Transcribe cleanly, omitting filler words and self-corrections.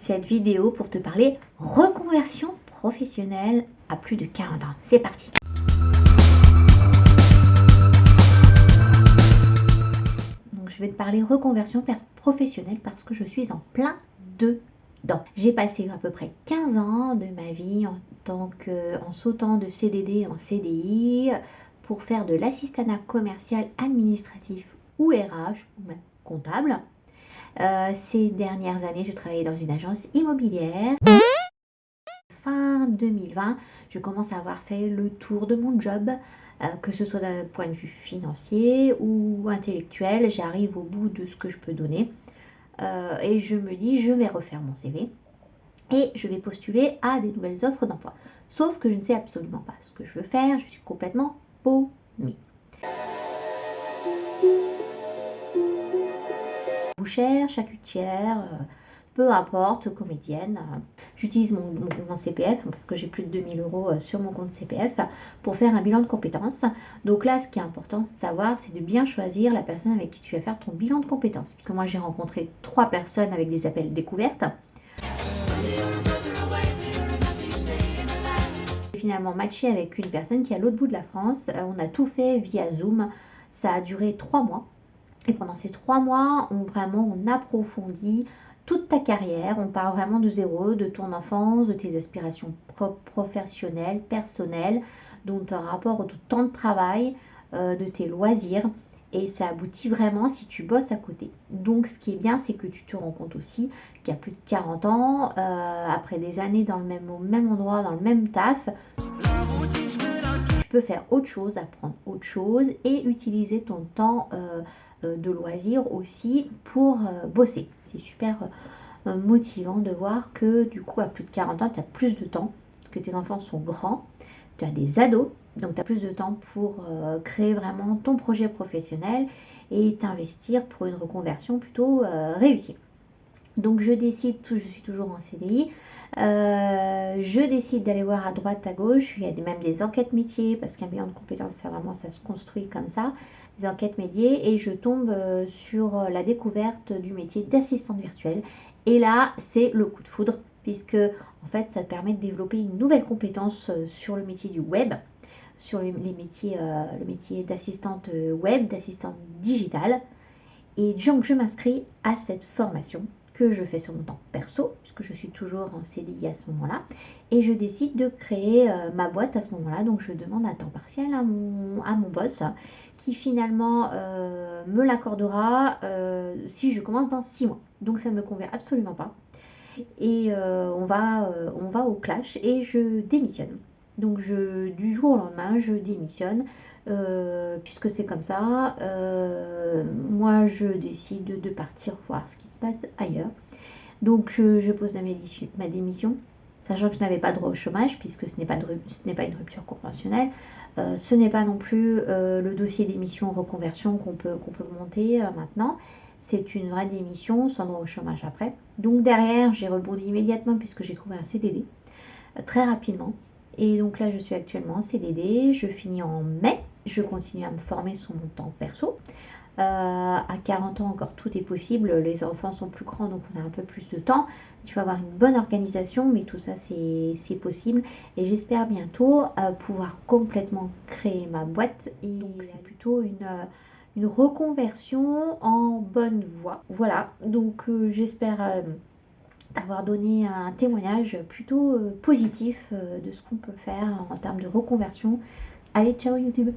cette vidéo pour te parler reconversion professionnelle à plus de 40 ans. C'est parti. Donc je vais te parler reconversion professionnelle parce que je suis en plein dedans. J'ai passé à peu près 15 ans de ma vie en sautant de CDD en CDI pour faire de l'assistanat commercial administratif ou RH ou même comptable. Ces dernières années, je travaillais dans une agence immobilière. Fin 2020, je commence à avoir fait le tour de mon job, que ce soit d'un point de vue financier ou intellectuel. J'arrive au bout de ce que je peux donner et je me dis, je vais refaire mon CV et je vais postuler à des nouvelles offres d'emploi. Sauf que je ne sais absolument pas ce que je veux faire, je suis complètement paumée. Bouchère, charcutière, peu importe, comédienne. J'utilise mon CPF parce que j'ai plus de 2000 € sur mon compte CPF pour faire un bilan de compétences. Donc là, ce qui est important de savoir, c'est de bien choisir la personne avec qui tu vas faire ton bilan de compétences. Parce que moi, j'ai rencontré 3 personnes avec des appels découvertes. J'ai finalement matché avec une personne qui est à l'autre bout de la France. On a tout fait via Zoom. Ça a duré 3 mois. Et pendant ces 3 mois, on approfondit toute ta carrière. On part vraiment de zéro, de ton enfance, de tes aspirations professionnelles, personnelles, de ton rapport au temps de travail, de tes loisirs. Et ça aboutit vraiment si tu bosses à côté. Donc ce qui est bien, c'est que tu te rends compte aussi qu'il y a plus de 40 ans, après des années au même endroit, dans le même taf, tu peux faire autre chose, apprendre autre chose et utiliser ton temps de loisir aussi pour bosser. C'est super motivant de voir que du coup à plus de 40 ans, tu as plus de temps parce que tes enfants sont grands, tu as des ados, donc tu as plus de temps pour créer vraiment ton projet professionnel et t'investir pour une reconversion plutôt réussie. Donc je suis toujours en CDI, je décide d'aller voir à droite, à gauche, il y a même des enquêtes métiers, parce qu'un bilan de compétences, ça se construit comme ça, des enquêtes métiers, et je tombe sur la découverte du métier d'assistante virtuelle. Et là, c'est le coup de foudre, puisque en fait, ça permet de développer une nouvelle compétence sur le métier du web, sur le métier d'assistante web, d'assistante digitale. Et donc, je m'inscris à cette formation que je fais sur mon temps perso, puisque je suis toujours en CDI à ce moment-là, et je décide de créer ma boîte à ce moment-là. Donc je demande un temps partiel à mon boss, qui finalement me l'accordera si je commence dans 6 mois. Donc ça ne me convient absolument pas. Et on va au clash et je démissionne. Donc du jour au lendemain, je démissionne, puisque c'est comme ça. Moi, je décide de partir voir ce qui se passe ailleurs. Donc, je pose ma démission, sachant que je n'avais pas droit au chômage, puisque ce n'est pas une rupture conventionnelle. Ce n'est pas non plus le dossier démission reconversion qu'on peut monter maintenant. C'est une vraie démission sans droit au chômage après. Donc derrière, j'ai rebondi immédiatement puisque j'ai trouvé un CDD très rapidement. Et donc là, je suis actuellement en CDD, je finis en mai, je continue à me former sur mon temps perso. À 40 ans encore, tout est possible, les enfants sont plus grands, donc on a un peu plus de temps. Il faut avoir une bonne organisation, mais tout ça, c'est possible. Et j'espère bientôt pouvoir complètement créer ma boîte. Et donc, c'est plutôt une reconversion en bonne voie. Voilà, donc j'espère d'avoir donné un témoignage plutôt positif de ce qu'on peut faire en termes de reconversion. Allez, ciao YouTube!